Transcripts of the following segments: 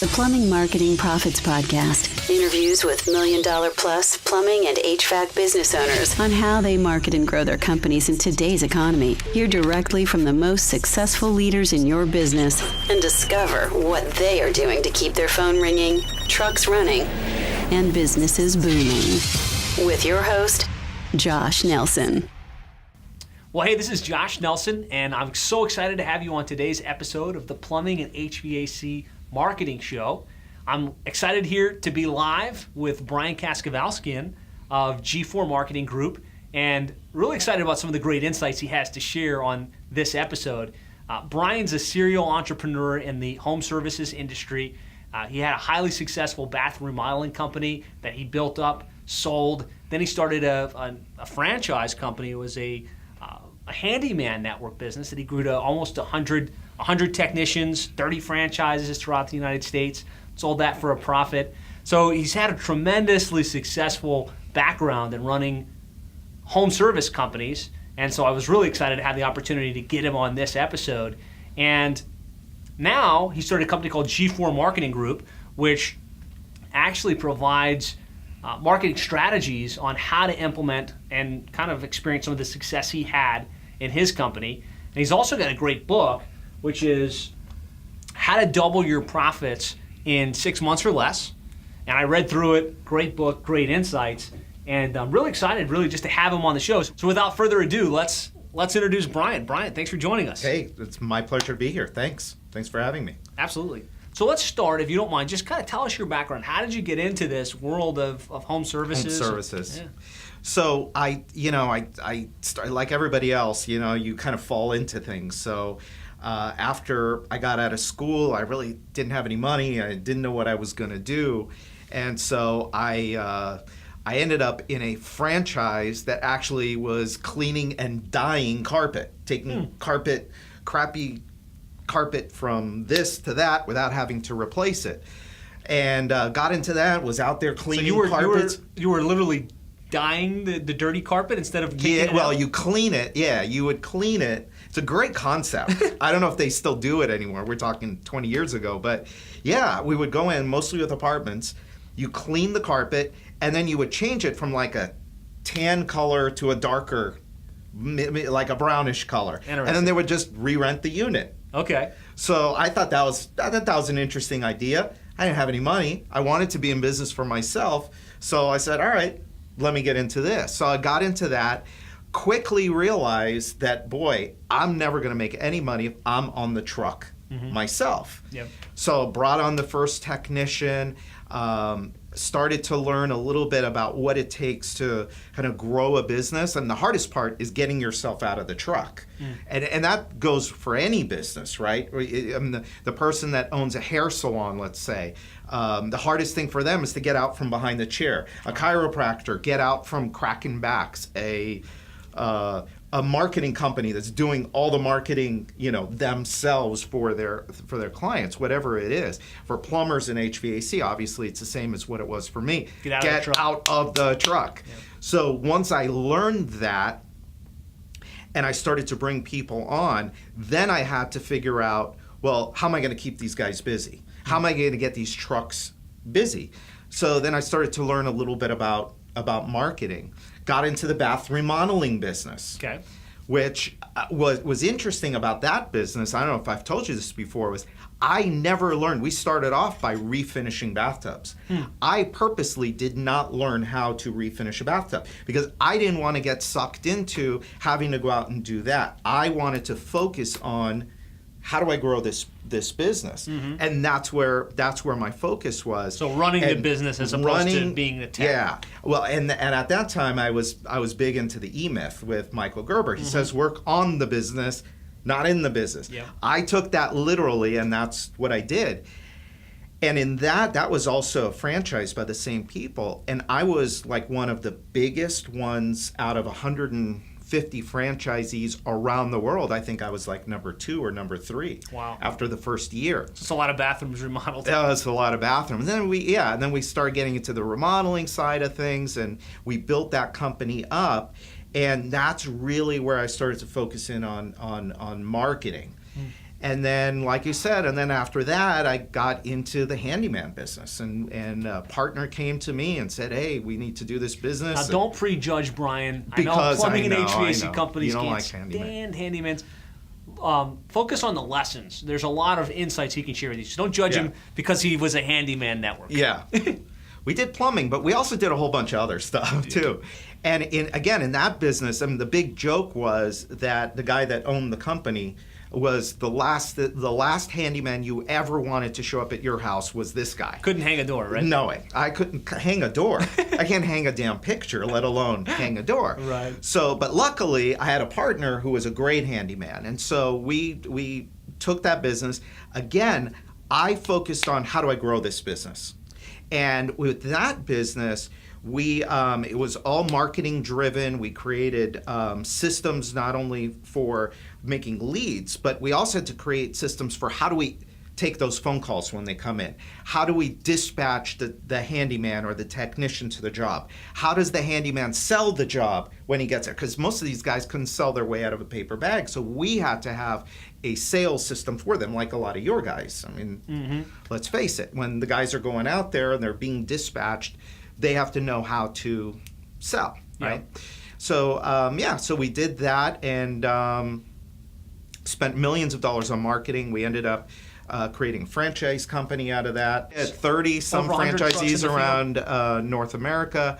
the Plumbing Marketing Profits Podcast. Interviews with $1 million plus plumbing and HVAC business owners on how they market and grow their companies in today's economy. Hear directly from the most successful leaders in your business and discover what they are doing to keep their phone ringing, trucks running, and businesses booming. With your host, Josh Nelson. Well, hey, this is Josh Nelson, and I'm so excited to have you on today's episode of the Plumbing and HVAC Marketing Show. I'm excited here to be live with Brian Kaskavalskian of G4 Marketing Group, and really excited about some of the great insights he has to share on this episode. Brian's a serial entrepreneur in the home services industry. He had a highly successful bathroom remodeling company that he built up, sold. Then he started a franchise company. It was a handyman network business that he grew to almost 100 technicians, 30 franchises throughout the United States, sold that for a profit. So he's had a tremendously successful background in running home service companies, and so I was really excited to have the opportunity to get him on this episode. And now he started a company called G4 Marketing Group, which actually provides marketing strategies on how to implement and kind of experience some of the success he had in his company. And he's also got a great book, which is How to Double Your Profits in 6 months or less. And I read through it. Great book, great insights. And I'm really excited really just to have him on the show. So without further ado, let's introduce Brian. Brian, thanks for joining us. Hey, it's my pleasure to be here. Thanks for having me. Absolutely. So let's start, if you don't mind, just kind of tell us your background. How did you get into this world of home services? Home services. Yeah. So I started like everybody else, you kind of fall into things. So after I got out of school, I really didn't have any money. I didn't know what I was going to do. And so I ended up in a franchise that actually was cleaning and dyeing carpet, taking crappy carpet from this to that without having to replace it. And got into that, was out there cleaning carpets. You were literally dyeing the dirty carpet instead of taking it out? You clean it. Yeah, you would clean it. It's a great concept. I don't know if they still do it anymore. We're talking 20 years ago. But yeah, we would go in, mostly with apartments. You clean the carpet, and then you would change it from like a tan color to a darker, like a brownish color. And then they would just re-rent the unit. Okay. So I thought that was an interesting idea. I didn't have any money. I wanted to be in business for myself. So I said, all right, let me get into this. So I got into that, quickly realized that, boy, I'm never going to make any money if I'm on the truck myself. Yep. So brought on the first technician, started to learn a little bit about what it takes to kind of grow a business. And the hardest part is getting yourself out of the truck. And that goes for any business, right? I mean, the person that owns a hair salon, let's say, the hardest thing for them is to get out from behind the chair. A chiropractor, get out from cracking backs. A marketing company that's doing all the marketing, themselves for their clients, whatever it is. For plumbers and HVAC, obviously it's the same as what it was for me. Get out of the truck. Yeah. So once I learned that, and I started to bring people on, then I had to figure out, well, how am I going to keep these guys busy? How am I going to get these trucks busy? So then I started to learn a little bit about marketing. Got into the bathroom remodeling business. Okay. Which was interesting about that business, I don't know if I've told you this before, was I never learned. We started off by refinishing bathtubs. I purposely did not learn how to refinish a bathtub because I didn't want to get sucked into having to go out and do that. I wanted to focus on how do I grow this business, and that's where my focus was. So running the business as opposed to being the tech. Yeah, well, and at that time I was big into the E-Myth with Michael Gerber. He says work on the business, not in the business. Yep. I took that literally, and that's what I did. And in that was also a franchise by the same people, and I was like one of the biggest ones out of 150 franchisees around the world. I think I was like number 2 or number 3. Wow. After the first year. So it's a lot of bathrooms remodeled. Yeah, it's a lot of bathrooms. And then we started getting into the remodeling side of things, and we built that company up. And that's really where I started to focus in on marketing. And then, like you said, and then after that, I got into the handyman business, and a partner came to me and said, "Hey, we need to do this business." Now, don't prejudge Brian. Because I know plumbing and I HVAC know. companies You don't can't like handyman. stand handymans. Focus on the lessons. There's a lot of insights he can share with you. So don't judge him because he was a handyman network. Yeah. We did plumbing, but we also did a whole bunch of other stuff too. And in that business, I mean, the big joke was that the guy that owned the company was the last handyman you ever wanted to show up at your house was this guy. Couldn't hang a door, right? No, I couldn't hang a door. I can't hang a damn picture, let alone hang a door. Right. So, but luckily, I had a partner who was a great handyman, and so we took that business. Again, I focused on how do I grow this business, and with that business, it was all marketing driven. We created systems not only for making leads, but we also had to create systems for how do we take those phone calls when they come in? How do we dispatch the handyman or the technician to the job? How does the handyman sell the job when he gets there? Because most of these guys couldn't sell their way out of a paper bag, so we had to have a sales system for them, like a lot of your guys. I mean, let's face it, when the guys are going out there and they're being dispatched, they have to know how to sell, right? Yep. So, so we did that and spent millions of dollars on marketing. We ended up creating a franchise company out of that. 30-some Over 100 trucks in franchisees the around North America.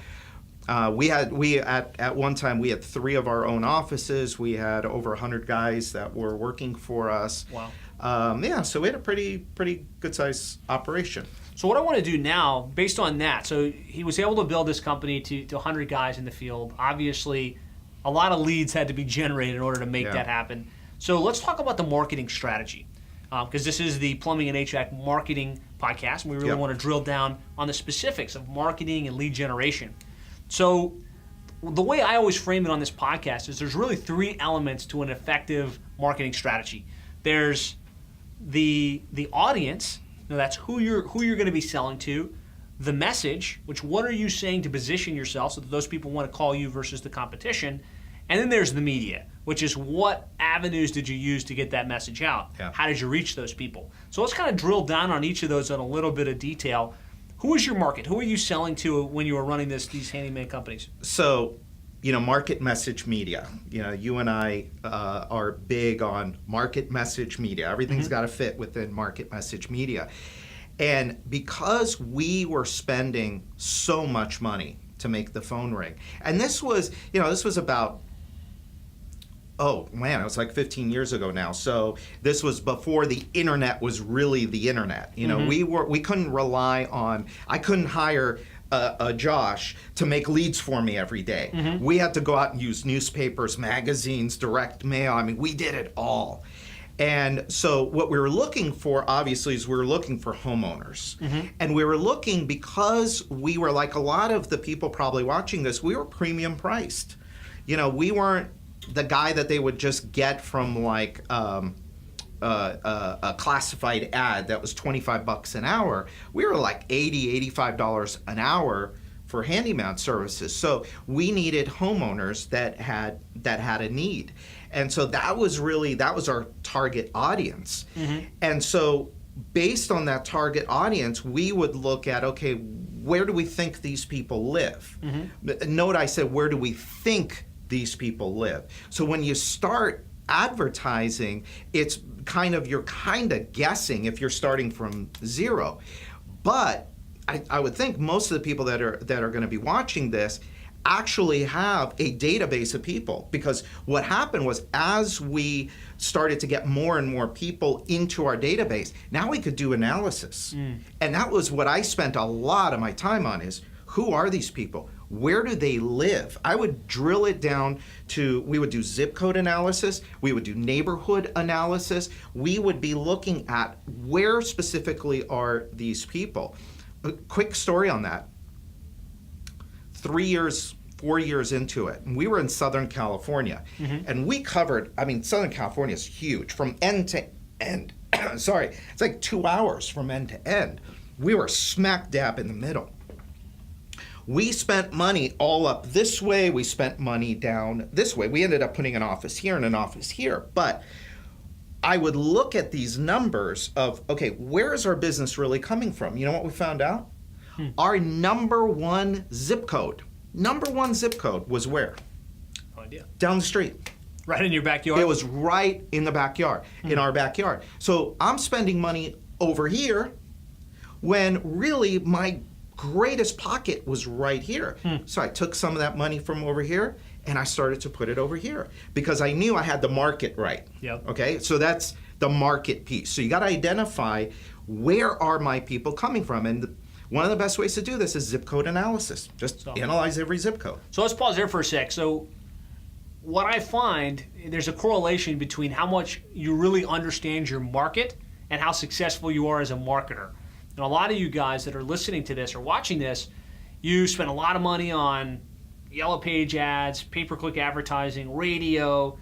At one time, we had 3 of our own offices. We had over 100 guys that were working for us. Wow. So we had a pretty good size operation. So what I want to do now, based on that, so he was able to build this company to 100 guys in the field. Obviously, a lot of leads had to be generated in order to make that happen. So let's talk about the marketing strategy, because this is the Plumbing and HVAC Marketing Podcast, and we really want to drill down on the specifics of marketing and lead generation. So the way I always frame it on this podcast is there's really 3 elements to an effective marketing strategy. There's the audience. Now that's who you're going to be selling to. The message, which what are you saying to position yourself so that those people want to call you versus the competition. And then there's the media, which is what avenues did you use to get that message out? Yeah. How did you reach those people? So let's kind of drill down on each of those in a little bit of detail. Who is your market? Who are you selling to when you were running these handyman companies? So, market message media. You and I are big on market message media. Everything's got to fit within market message media. And because we were spending so much money to make the phone ring, and this was about, it was like 15 years ago now. So this was before the internet was really the internet. We couldn't rely on, I couldn't hire Josh to make leads for me every day. We had to go out and use newspapers, magazines, direct mail. I mean, we did it all. And so what we were looking for, obviously, is we were looking for homeowners. And we were looking, because we were like a lot of the people probably watching this, we were premium priced. We weren't the guy that they would just get from like a classified ad that was $25 an hour. We were like $80, $85 an hour for handyman services. So we needed homeowners that had a need. And so that was our target audience. And so based on that target audience, we would look at, okay, where do we think these people live? Note I said, where do we think these people live? So when you start advertising, you're kind of guessing if you're starting from zero. But I would think most of the people that are going to be watching this actually have a database of people, because what happened was, as we started to get more and more people into our database, now we could do analysis. And that was what I spent a lot of my time on, is who are these people? Where do they live? I would drill it down to, we would do zip code analysis, we would do neighborhood analysis, we would be looking at where specifically are these people. A quick story on that. 4 years into it, and we were in Southern California, and we covered, Southern California is huge, from end to end. Sorry, it's like 2 hours from end to end. We were smack dab in the middle. We spent money all up this way, we spent money down this way. We ended up putting an office here and an office here, but I would look at these numbers of, okay, where is our business really coming from? You know what we found out? Our number one zip code was where? No idea. Down the street. Right in your backyard? It was right in the backyard, in our backyard. So I'm spending money over here when really my greatest pocket was right here. So I took some of that money from over here and I started to put it over here because I knew I had the market right. Yep. Okay, so that's the market piece. So you got to identify where are my people coming from, and one of the best ways to do this is zip code analysis. Just analyze every zip code. So let's pause there for a sec. So what I find, there's a correlation between how much you really understand your market and how successful you are as a marketer. And a lot of you guys that are listening to this or watching this, you spend a lot of money on yellow page ads, pay-per-click advertising, radio,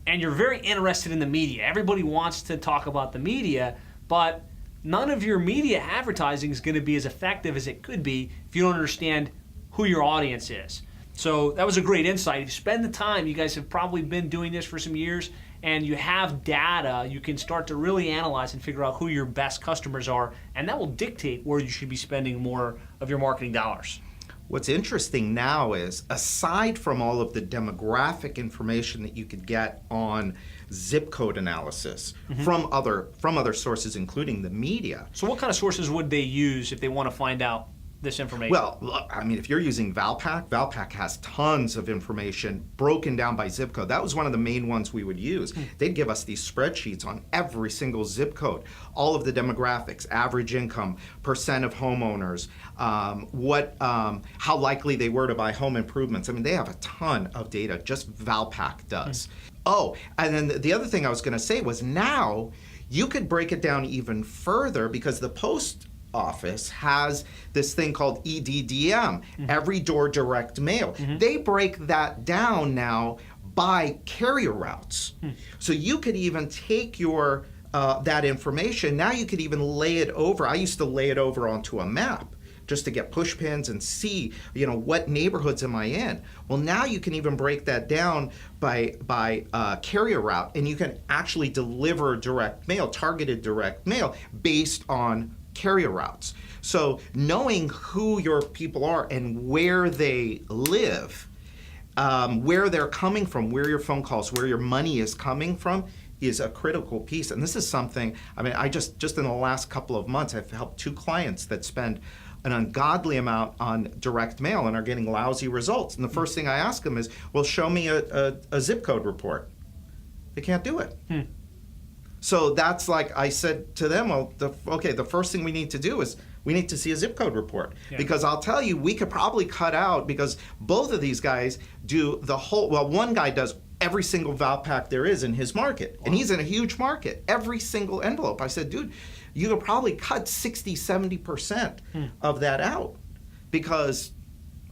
and you're very interested in the media. Everybody wants to talk about the media, but none of your media advertising is going to be as effective as it could be if you don't understand who your audience is. So that was a great insight. If you spend the time, you guys have probably been doing this for some years, and you have data, you can start to really analyze and figure out who your best customers are, and that will dictate where you should be spending more of your marketing dollars. What's interesting now is, aside from all of the demographic information that you could get on zip code analysis from other sources, including the media. So what kind of sources would they use if they want to find out this information? Well, look, I mean, if you're using Valpak has tons of information broken down by zip code. That was one of the main ones we would use. They'd give us these spreadsheets on every single zip code, all of the demographics, average income, percent of homeowners, how likely they were to buy home improvements. I mean, they have a ton of data, just Valpak does. Oh, and then the other thing I was going to say was, now you could break it down even further, because the post office has this thing called EDDM, every door direct mail. They break that down now by carrier routes. So you could even take your that information, now you could even lay it over. I used to lay it over onto a map just to get push pins and see, what neighborhoods am I in. Well, now you can even break that down by carrier route, and you can actually deliver direct mail, targeted direct mail, based on carrier routes. So knowing who your people are and where they live, where they're coming from, where your phone calls, where your money is coming from, is a critical piece. And this is something, I mean, I just in the last couple of months, I've helped 2 clients that spend an ungodly amount on direct mail and are getting lousy results. And the first thing I ask them is, well, show me a zip code report. They can't do it. So that's like I said to them, well, the first thing we need to do is we need to see a zip code report. Because I'll tell you, we could probably cut out, because both of these guys do the whole, well, one guy does every single Valpak there is in his market. And he's in a huge market, every single envelope. I said, dude, you could probably cut 60, 70% of that out, because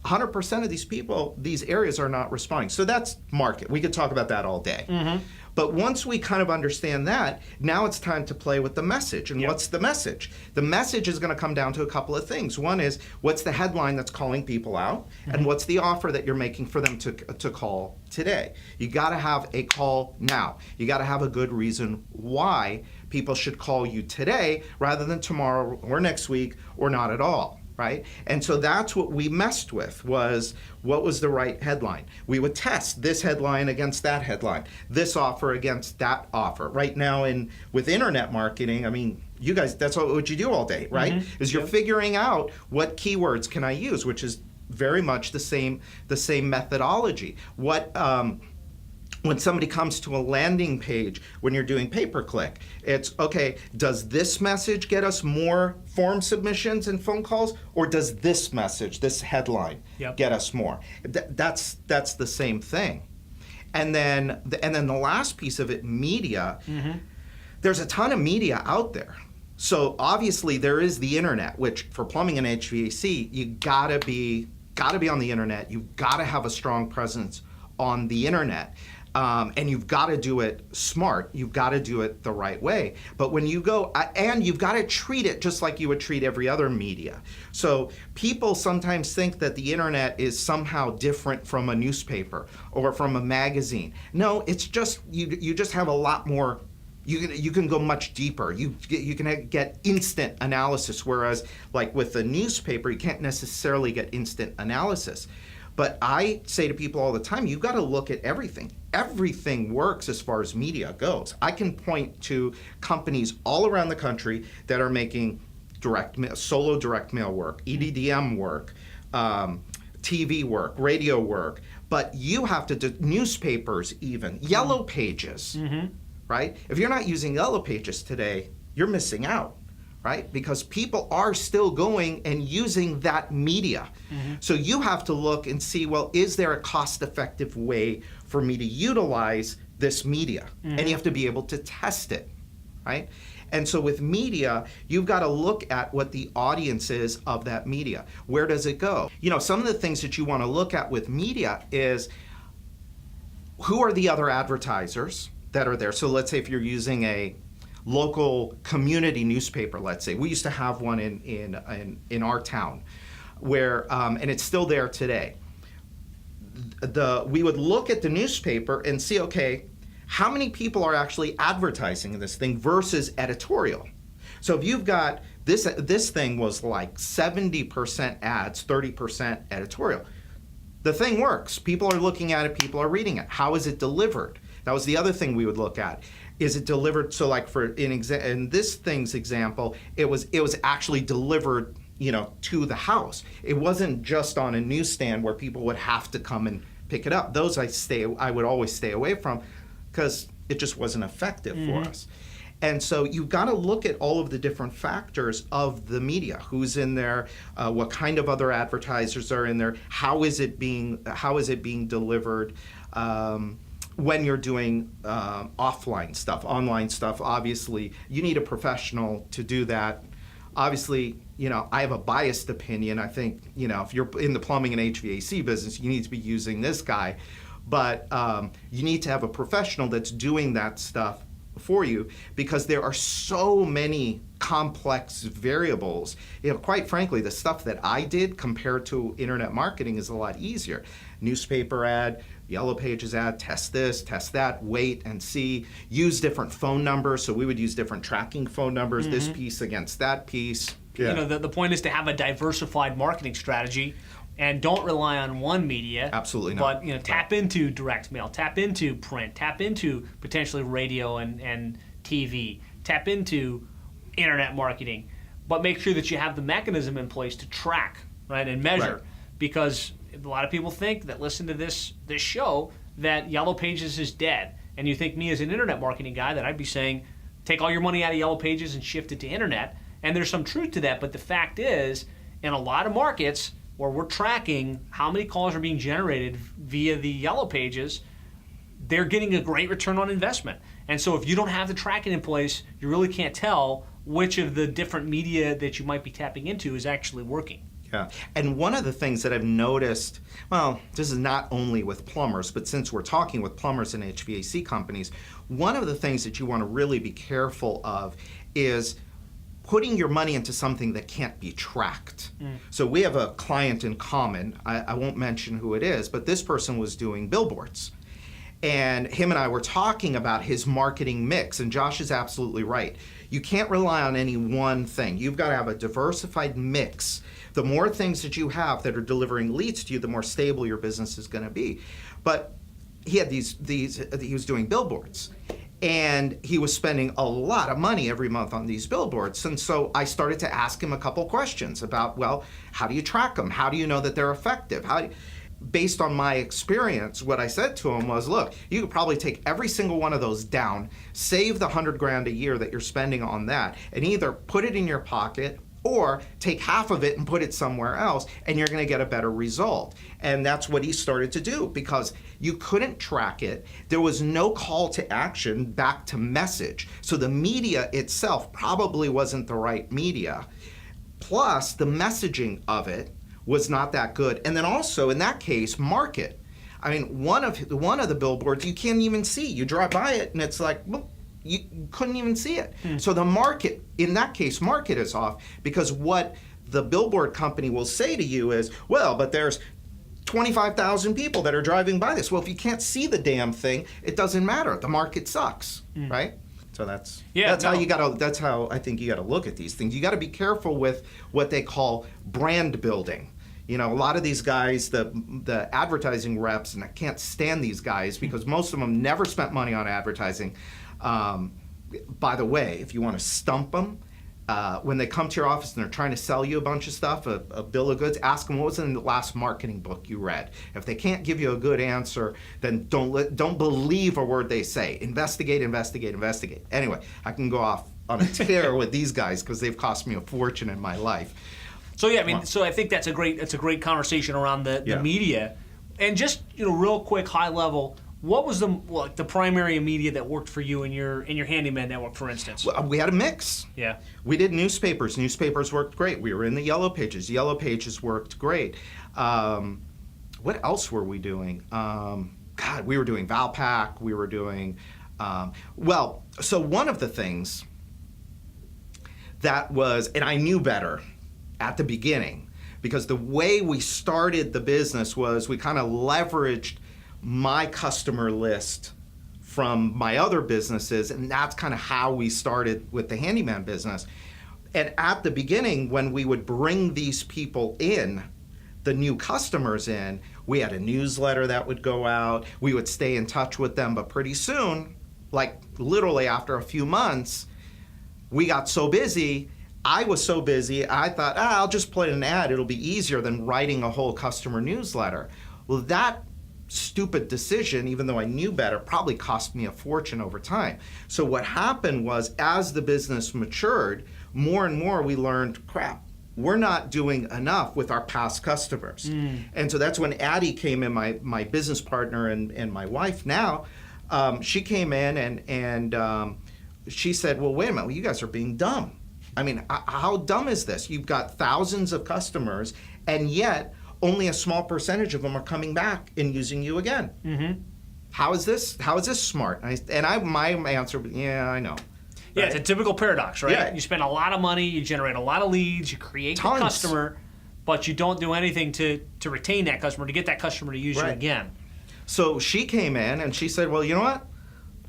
100% of these people, these areas are not responding. So that's market. We could talk about that all day. But once we kind of understand that, now it's time to play with the message. And what's the message? The message is going to come down to a couple of things. One is, what's the headline that's calling people out? And what's the offer that you're making for them to call today? You got to have a call now. You got to have a good reason why people should call you today rather than tomorrow or next week or not at all. Right? And so that's what we messed with, was what was the right headline. We would test this headline against that headline, this offer against that offer. Right now with internet marketing, I mean, you guys, that's what you do all day, right? Is you're figuring out what keywords can I use, which is very much the same methodology. When somebody comes to a landing page, when you're doing pay-per-click, it's, okay, does this message get us more form submissions and phone calls, or does this message, this headline, get us more? That's the same thing. And then the last piece of it, media. There's a ton of media out there. So obviously there is the internet, which for plumbing and HVAC, you gotta be on the internet. You've gotta have a strong presence on the internet. And you've got to do it smart. You've got to do it the right way. But when you go, and you've got to treat it just like you would treat every other media. So people sometimes think that the internet is somehow different from a newspaper or from a magazine. No, it's just, you just have a lot more You can go much deeper. You can get instant analysis, whereas like with the newspaper, you can't necessarily get instant analysis. But I say to people all the time, you've got to look at everything. Everything works as far as media goes. I can point to companies all around the country that are making solo direct mail work, EDDM work, TV work, radio work. But you have to do newspapers even, Yellow Pages, right? If you're not using Yellow Pages today, you're missing out. Right? Because people are still going and using that media. So you have to look and see, well, is there a cost-effective way for me to utilize this media? And you have to be able to test it, right? And so with media, you've got to look at what the audience is of that media. Where does it go? You know, some of the things that you want to look at with media is who are the other advertisers that are there? So let's say if you're using a local community newspaper, let's say. We used to have one in our town where, and it's still there today. We would look at the newspaper and see, okay, how many people are actually advertising this thing versus editorial? So if you've got, this thing was like 70% ads, 30% editorial. The thing works. People are looking at it, people are reading it. How is it delivered? That was the other thing we would look at. Is it delivered? So, like in this thing's example, it was actually delivered, to the house. It wasn't just on a newsstand where people would have to come and pick it up. Those I would always stay away from because it just wasn't effective for us. And so you've got to look at all of the different factors of the media. Who's in there? What kind of other advertisers are in there? How is it being delivered? When you're doing offline stuff, online stuff, obviously, you need a professional to do that. Obviously, I have a biased opinion. I think, if you're in the plumbing and HVAC business, you need to be using this guy. But you need to have a professional that's doing that stuff for you because there are so many complex variables. Quite frankly, the stuff that I did compared to internet marketing is a lot easier. Newspaper ad, Yellow Pages ad, test this, test that, wait and see, use different phone numbers. So we would use different tracking phone numbers, this piece against that piece. Yeah. The point is to have a diversified marketing strategy and don't rely on one media. Absolutely not. But tap into direct mail, tap into print, tap into potentially radio and TV, tap into internet marketing, but make sure that you have the mechanism in place to track, right, and measure. Right. Because a lot of people think that listen to this show that Yellow Pages is dead. And you think me as an internet marketing guy that I'd be saying, take all your money out of Yellow Pages and shift it to internet. And there's some truth to that, but the fact is, in a lot of markets where we're tracking how many calls are being generated via the Yellow Pages, they're getting a great return on investment. And so if you don't have the tracking in place, you really can't tell which of the different media that you might be tapping into is actually working. Yeah, and one of the things that I've noticed, well, this is not only with plumbers, but since we're talking with plumbers and HVAC companies, one of the things that you want to really be careful of is putting your money into something that can't be tracked. So we have a client in common, I won't mention who it is, but this person was doing billboards. And him and I were talking about his marketing mix, and Josh is absolutely right. You can't rely on any one thing. You've got to have a diversified mix. The more things that you have that are delivering leads to you, the more stable your business is going to be. But he had he was doing billboards, and he was spending a lot of money every month on these billboards. And so I started to ask him a couple questions about, well, how do you track them? How do you know that they're effective? Based on my experience, what I said to him was, look, you could probably take every single one of those down, save the $100,000 a year that you're spending on that, and either put it in your pocket or take half of it and put it somewhere else, and you're going to get a better result. And that's what he started to do because you couldn't track it. There was no call to action back to message. So the media itself probably wasn't the right media. Plus, the messaging of it was not that good. And then also, in that case, market. I mean, one of the billboards you can't even see. You drive by it, and it's like, well, you couldn't even see it. So the market, in that case, market is off because what the billboard company will say to you is, well, but there's 25,000 people that are driving by this. Well, if you can't see the damn thing, it doesn't matter. The market sucks, right? So that's how I think you got to look at these things. You got to be careful with what they call brand building. You know, a lot of these guys, the advertising reps, and I can't stand these guys because most of them never spent money on advertising. By the way, if you want to stump them, when they come to your office and they're trying to sell you a bunch of stuff, a bill of goods, ask them what was in the last marketing book you read. If they can't give you a good answer, then don't believe a word they say. Investigate. Anyway, I can go off on a tear with these guys because they've cost me a fortune in my life. So yeah, I mean, so I think that's a great conversation around the media, and just real quick, high level. What was the primary media that worked for you in your handyman network, for instance? Well, we had a mix. Yeah. We did newspapers. Newspapers worked great. We were in the Yellow Pages. Yellow Pages worked great. What else were we doing? We were doing Valpak. We were doing, so one of the things that was, and I knew better at the beginning, because the way we started the business was we kind of leveraged my customer list from my other businesses, and that's kind of how we started with the handyman business. And at the beginning, when we would bring these people in, the new customers in, we had a newsletter that would go out. We would stay in touch with them, but pretty soon, like literally after a few months, we got so busy. I was so busy, I thought, I'll just put an ad. It'll be easier than writing a whole customer newsletter. Well, that stupid decision, even though I knew better, probably cost me a fortune over time. So what happened was, as the business matured, more and more we learned, crap, we're not doing enough with our past customers. And so that's when Addie came in, my business partner and my wife now. She came in and she said, well, wait a minute, you guys are being dumb. I mean, how dumb is this? You've got thousands of customers, and yet only a small percentage of them are coming back and using you again. Mm-hmm. How is this smart? My answer, I know. Yeah, right? It's a typical paradox, right? Yeah. You spend a lot of money, you generate a lot of leads, you create the customer, but you don't do anything to retain that customer, to get that customer to use you again. So she came in and she said, well, you know what?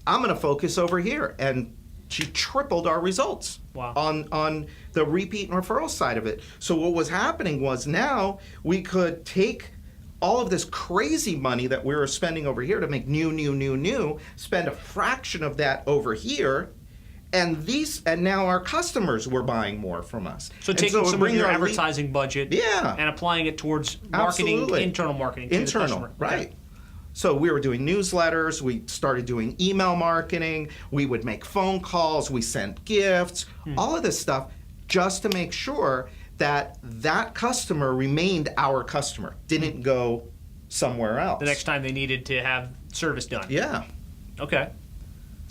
I'm going to focus over here. And she tripled our results on the repeat and referral side of it. So what was happening was, now we could take all of this crazy money that we were spending over here to make new, spend a fraction of that over here, and now our customers were buying more from us. So taking some of your advertising budget and applying it towards marketing, internal marketing to the customer. Right. Okay. So we were doing newsletters, we started doing email marketing, we would make phone calls, we sent gifts, all of this stuff, just to make sure that customer remained our customer, didn't go somewhere else. The next time they needed to have service done. Yeah. Okay.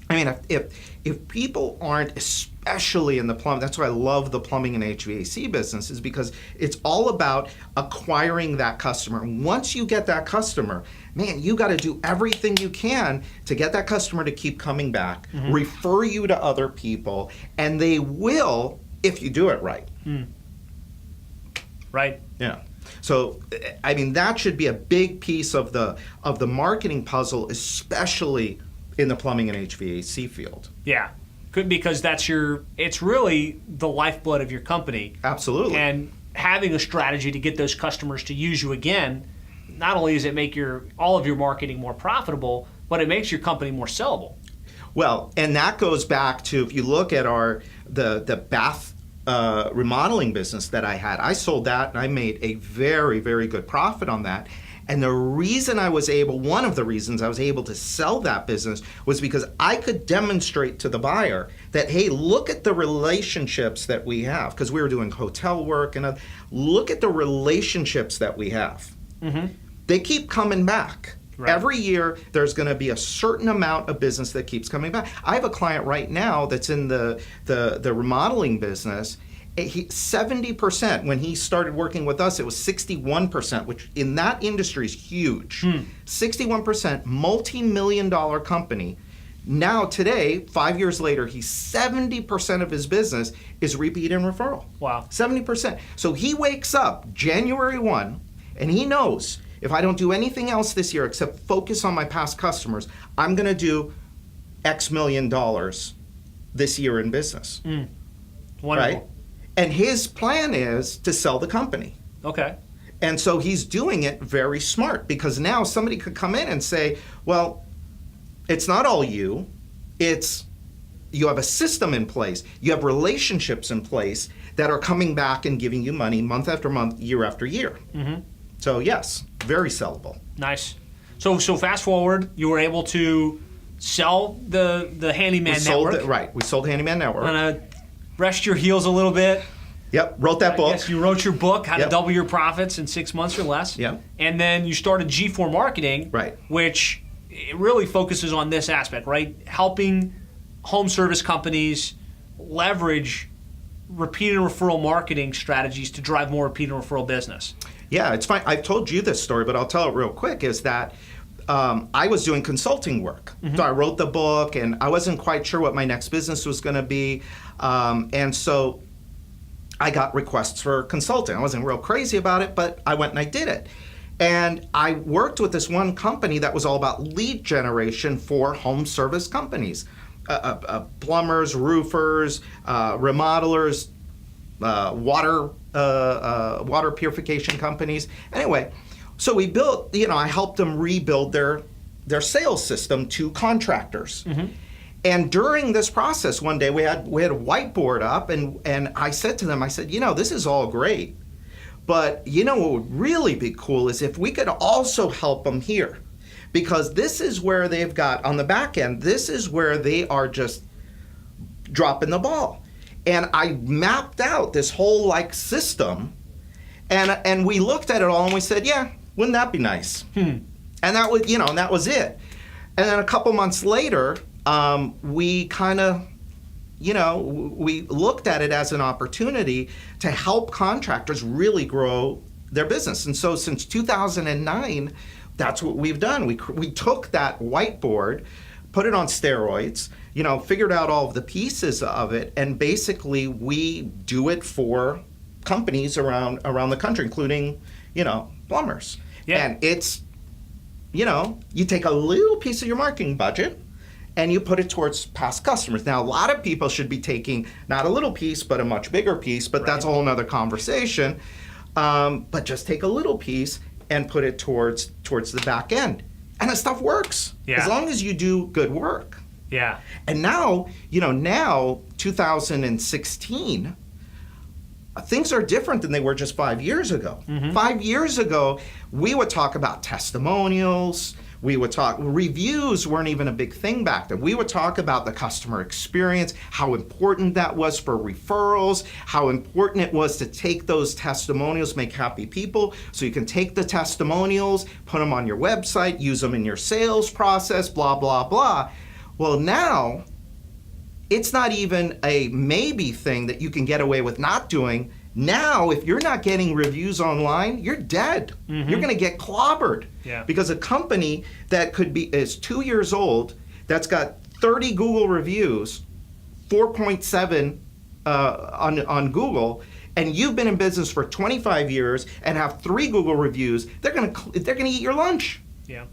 I mean, if people aren't, especially in the plumbing, that's why I love the plumbing and HVAC business, is because it's all about acquiring that customer. And once you get that customer, man, you got to do everything you can to get that customer to keep coming back, refer you to other people, and they will if you do it right. Right. Yeah. So, I mean, that should be a big piece of the marketing puzzle, especially in the plumbing and HVAC field. Yeah. Because it's really the lifeblood of your company. Absolutely. And having a strategy to get those customers to use you again, not only does it make all of your marketing more profitable, but it makes your company more sellable. Well, and that goes back to, if you look at the bath remodeling business that I had, I sold that and I made a very, very good profit on that. And one of the reasons I was able to sell that business was because I could demonstrate to the buyer that, hey, look at the relationships that we have, because we were doing hotel work, and look at the relationships that we have. Mm-hmm. They keep coming back. Right. Every year, there's going to be a certain amount of business that keeps coming back. I have a client right now that's in the remodeling business. 70%, when he started working with us, it was 61%, which in that industry is huge. 61%, multi-million-dollar company. Now, today, 5 years later, 70% of his business is repeat and referral. Wow. 70%. So he wakes up January 1, and he knows, if I don't do anything else this year except focus on my past customers, I'm going to do X million dollars this year in business. Wonderful. Right? And his plan is to sell the company. Okay. And so he's doing it very smart, because now somebody could come in and say, well, it's not all you. It's you have a system in place. You have relationships in place that are coming back and giving you money month after month, year after year. So yes, very sellable. Nice. So fast forward, you were able to sell the Handyman Network. Right. We sold Handyman Network. Kind of rest your heels a little bit. Yep. Wrote that book. Yes, you wrote your book, How to Yep. Double Your Profits in 6 months or less. Yep. And then you started G4 Marketing, Right. which it really focuses on this aspect, right? Helping home service companies leverage repeat and referral marketing strategies to drive more repeat and referral business. Yeah, it's fine. I've told you this story, but I'll tell it real quick, is that I was doing consulting work. So I wrote the book, and I wasn't quite sure what my next business was going to be. And so I got requests for consulting. I wasn't real crazy about it, but I went and I did it. And I worked with this one company that was all about lead generation for home service companies. Plumbers, roofers, remodelers, water purification companies. Anyway, so we built, I helped them rebuild their sales system to contractors. And during this process, one day we had a whiteboard up, and I said to them, this is all great, but what would really be cool is if we could also help them here. Because this is where they've got, on the back end, this is where they are just dropping the ball. And I mapped out this whole system, and we looked at it all and we said, yeah, wouldn't that be nice? And that was, and that was it. And then a couple months later, we kind of, we looked at it as an opportunity to help contractors really grow their business. And so since 2009, that's what we've done. We took that whiteboard, put it on steroids, figured out all of the pieces of it, and basically we do it for companies around the country, including, plumbers. Yeah. And it's, you take a little piece of your marketing budget and you put it towards past customers. Now, a lot of people should be taking not a little piece, but a much bigger piece, but that's a whole nother conversation. But just take a little piece and put it towards the back end. And that stuff works. Yeah. As long as you do good work. Yeah. And now, 2016, things are different than they were just 5 years ago. 5 years ago, we would talk about testimonials. We would talk, reviews weren't even a big thing back then. We would talk about the customer experience, how important that was for referrals, how important it was to take those testimonials, make happy people. So you can take the testimonials, put them on your website, use them in your sales process, blah, blah, blah. Well, now, it's not even a maybe thing that you can get away with not doing. Now, if you're not getting reviews online, you're dead. You're going to get clobbered. Yeah. Because a company that is 2 years old, that's got 30 Google reviews, 4.7 on Google, and you've been in business for 25 years and have 3 Google reviews, they're going to eat your lunch. Yeah.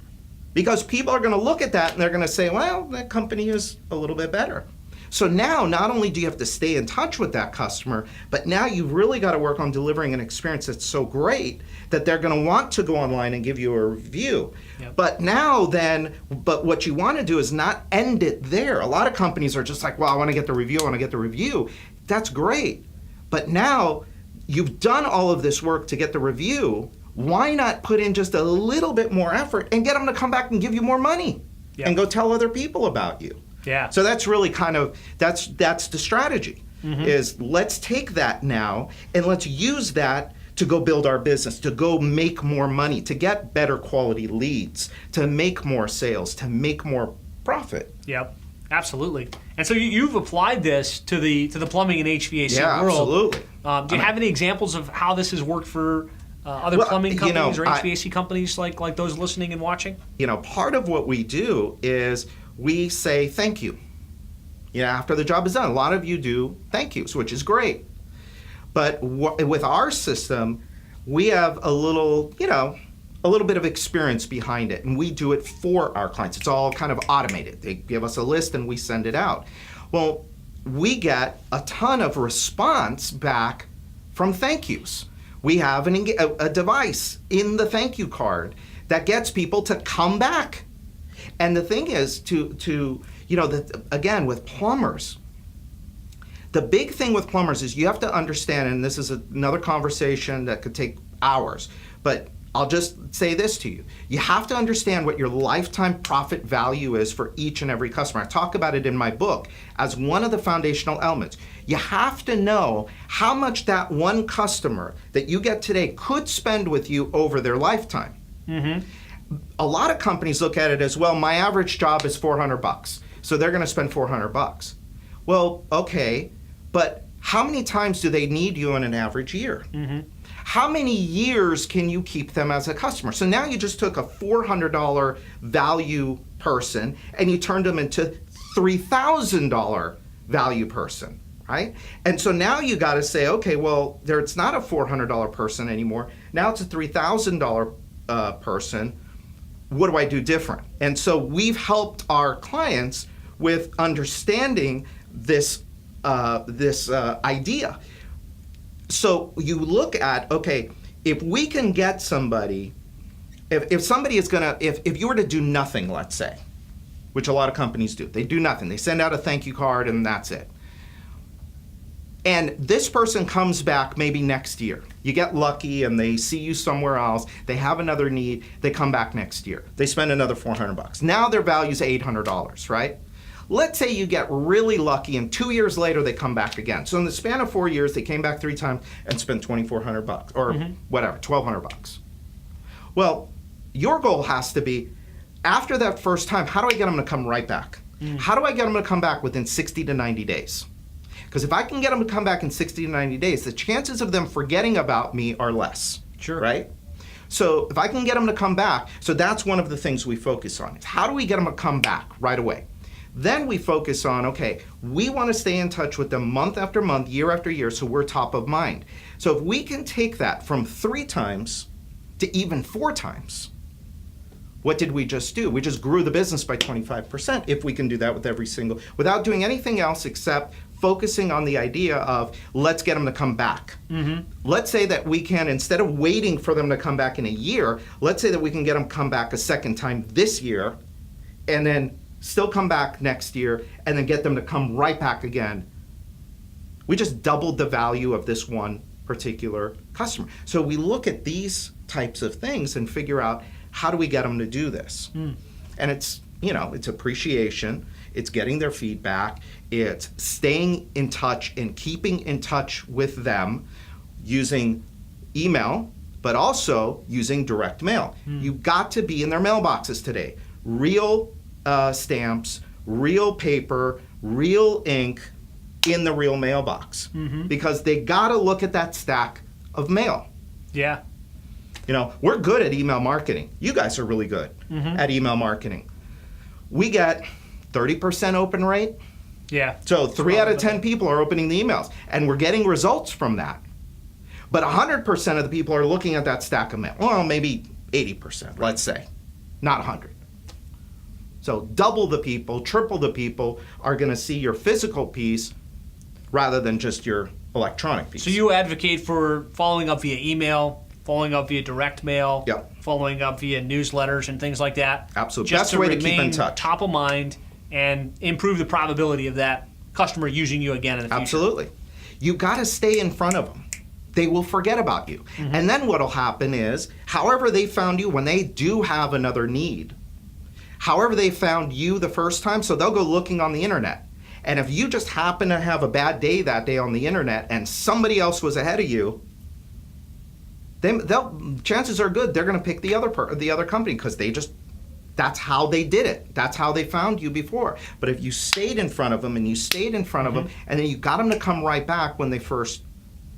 Because people are going to look at that and they're going to say, well, that company is a little bit better. So now, not only do you have to stay in touch with that customer, but now you've really got to work on delivering an experience that's so great that they're going to want to go online and give you a review. Yep. But what you want to do is not end it there. A lot of companies are just like, well, I want to get the review. That's great. But now you've done all of this work to get the review. Why not put in just a little bit more effort and get them to come back and give you more money and go tell other people about you? Yeah. So that's really that's the strategy, is let's take that now and let's use that to go build our business, to go make more money, to get better quality leads, to make more sales, to make more profit. Yep. Absolutely. And so you've applied this to the plumbing and HVAC Yeah, world. absolutely. Do you have any examples of how this has worked for other plumbing companies or HVAC companies like those listening and watching? Part of what we do is we say thank you. After the job is done, a lot of you do thank yous, which is great. But with our system, we have a little bit of experience behind it, and we do it for our clients. It's all kind of automated. They give us a list and we send it out. Well, we get a ton of response back from thank yous. We have a device in the thank you card that gets people to come back. And the thing is again, with plumbers, the big thing with plumbers is you have to understand, and this is another conversation that could take hours, but I'll just say this to you. You have to understand what your lifetime profit value is for each and every customer. I talk about it in my book as one of the foundational elements. You have to know how much that one customer that you get today could spend with you over their lifetime. Mm-hmm. A lot of companies look at it as, well, my average job is $400, so they're going to spend $400. Well, okay, but how many times do they need you in an average year? Mm-hmm. How many years can you keep them as a customer? So now you just took a $400 value person and you turned them into $3,000 value person, right? And so now you got to say, okay, well, it's not a $400 person anymore. Now it's a $3,000 person. What do I do different? And so we've helped our clients with understanding this idea. So you look at, okay, if we can get somebody, if somebody is gonna, if you were to do nothing, let's say, which a lot of companies do, they do nothing. They send out a thank you card and that's it. And this person comes back maybe next year. You get lucky and they see you somewhere else. They have another need. They come back next year. They spend another $400. Now their value is $800, right? Let's say you get really lucky and 2 years later they come back again. So in the span of 4 years, they came back 3 times and spent $2,400 or whatever, $1,200. Well, your goal has to be, after that first time, how do I get them to come right back? How do I get them to come back within 60 to 90 days? Because if I can get them to come back in 60 to 90 days, the chances of them forgetting about me are less. Sure. Right? So if I can get them to come back, so that's one of the things we focus on. Is how do we get them to come back right away? Then we focus on, okay, we want to stay in touch with them month after month, year after year, so we're top of mind. So if we can take that from 3 times to even 4 times, what did we just do? We just grew the business by 25% if we can do that with every single, without doing anything else except focusing on the idea of let's get them to come back. Mm-hmm. Let's say that we can, instead of waiting for them to come back in a year, let's say that we can get them to come back a second time this year and then still come back next year and then get them to come right back again. We just doubled the value of this one particular customer. So we look at these types of things and figure out, how do we get them to do this? And it's, it's appreciation, it's getting their feedback, it's staying in touch and keeping in touch with them using email, but also using direct mail. You've got to be in their mailboxes today. Real stamps, real paper, real ink in the real mailbox. Because they got to look at that stack of mail. Yeah. We're good at email marketing. You guys are really good at email marketing. We get 30% open rate. Yeah. So 3 out of 10 people are opening the emails, and we're getting results from that. But 100% of the people are looking at that stack of mail. Well, maybe 80%, let's say, not 100. So double the people, triple the people are going to see your physical piece rather than just your electronic piece. So you advocate for following up via email, following up via direct mail, following up via newsletters and things like that. Absolutely. Just That's the way to keep in touch. Top of mind and improve the probability of that customer using you again in the future. Absolutely. You got to stay in front of them. They will forget about you. And then what'll happen is, however they found you when they do have another need, however they found you the first time, so they'll go looking on the internet. And if you just happen to have a bad day that day on the internet and somebody else was ahead of you, chances are good they're going to pick the other company because that's how they did it. That's how they found you before. But if you stayed in front of them and you stayed in front of them and then you got them to come right back when they first,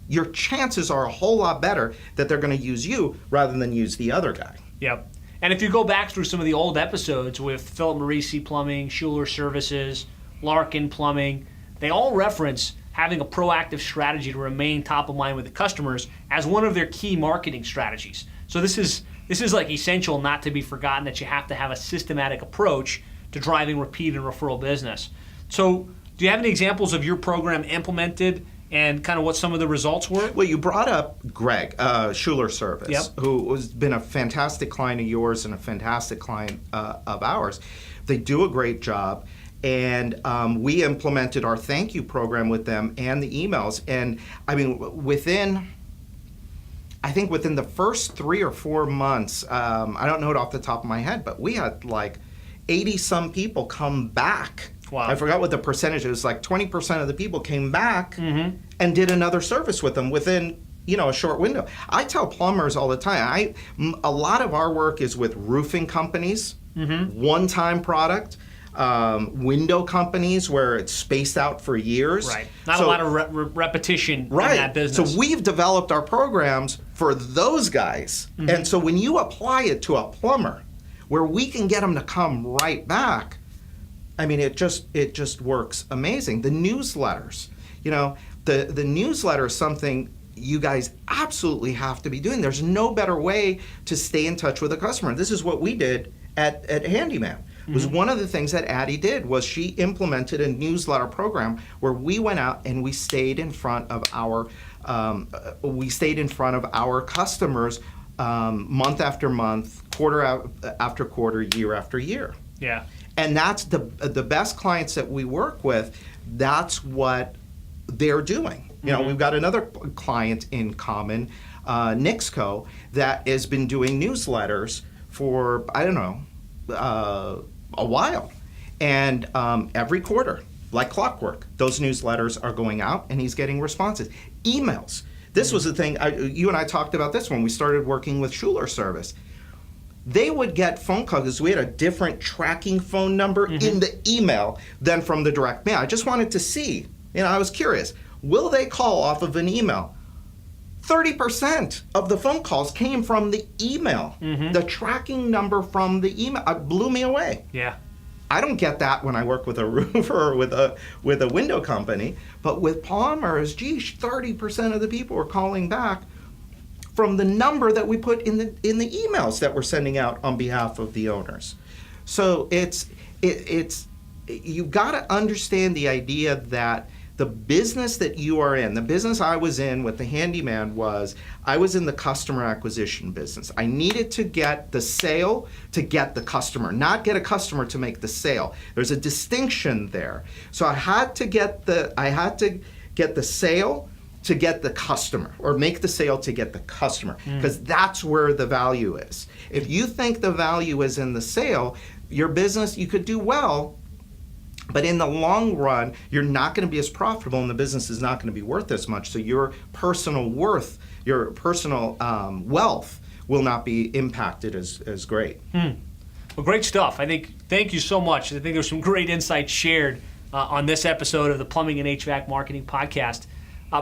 your chances are a whole lot better that they're going to use you rather than use the other guy. Yep. And if you go back through some of the old episodes with Philip Marisi Plumbing, Schuler Services, Larkin Plumbing, they all reference having a proactive strategy to remain top of mind with the customers as one of their key marketing strategies. So this is like essential, not to be forgotten, that you have to have a systematic approach to driving repeat and referral business. So Do you have any examples of your program implemented and kind of what some of the results were? Well, you brought up Greg, Schuler Service, Yep. who has been a fantastic client of yours and a fantastic client of ours. They do a great job. And we implemented our thank you program with them and the emails. And I mean, within the first 3 or 4 months, I don't know it off the top of my head, but we had like 80 some people come back. Wow. I forgot what the percentage. It was like 20% of the people came back and did another service with them within a short window. I tell plumbers all the time, a lot of our work is with roofing companies, one-time product. Window companies where it's spaced out for years. Right. Not a lot of repetition in that business. So we've developed our programs for those guys. And so when you apply it to a plumber where we can get them to come right back, I mean, it just works amazing. The newsletters, the newsletter is something you guys absolutely have to be doing. There's no better way to stay in touch with a customer. This is what we did at Handyman. Was one of the things that Addie did was she implemented a newsletter program where we went out and we stayed in front of our customers month after month, quarter after quarter, year after year. Yeah. And that's the best clients that we work with. That's what they're doing. We've got another client in common, Nixco, that has been doing newsletters for a while, and every quarter, like clockwork, those newsletters are going out, and he's getting responses. Emails. This was the thing. You and I talked about this when we started working with Schuler Service. They would get phone calls because we had a different tracking phone number in the email than from the direct mail. I just wanted to see. I was curious. Will they call off of an email? 30% of the phone calls came from the email. The tracking number from the email blew me away. Yeah. I don't get that when I work with a roofer or with a window company, but with plumbers, 30% of the people are calling back from the number that we put in the emails that we're sending out on behalf of the owners. So it's you've got to understand the idea that the business that you are in, the business I was in with the Handyman I was in the customer acquisition business. I needed to get the sale to get the customer, not get a customer to make the sale. There's a distinction there. So I had to get the sale to get the customer, or make the sale to get the customer, because that's where the value is. If you think the value is in the sale, your business, you could do well, but in the long run, you're not going to be as profitable, and the business is not going to be worth as much. So your personal worth, your personal wealth will not be impacted as great. Well, great stuff. Thank you so much. I think there's some great insights shared on this episode of the Plumbing and HVAC Marketing Podcast.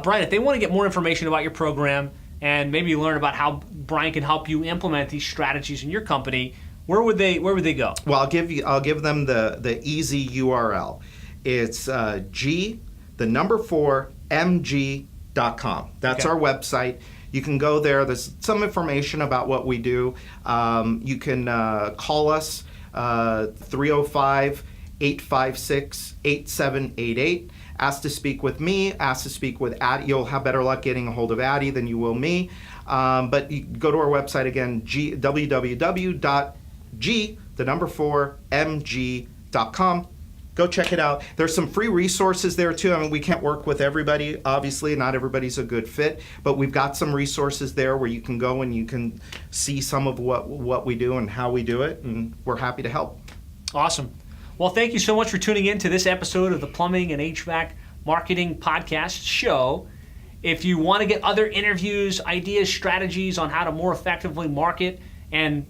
Brian, if they want to get more information about your program and maybe learn about how Brian can help you implement these strategies in your company, where would they go? Well, I'll give them the easy URL. It's G4mg.com. That's our website. You can go there. There's some information about what we do. You can call us 305-856-8788. Ask to speak with me. Ask to speak with Addie. You'll have better luck getting a hold of Addie than you will me. But you go to our website again, www.g4mg.com. Go check it out. There's some free resources there too. I mean, we can't work with everybody. Obviously, not everybody's a good fit, but we've got some resources there where you can go and you can see some of what we do and how we do it, and we're happy to help. Awesome. Well, thank you so much for tuning in to this episode of the Plumbing and HVAC Marketing Podcast show. If you want to get other interviews, ideas, strategies on how to more effectively market and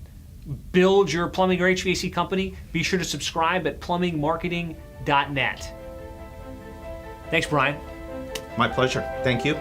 build your plumbing or HVAC company, be sure to subscribe at plumbingmarketing.net. Thanks, Brian. My pleasure. Thank you.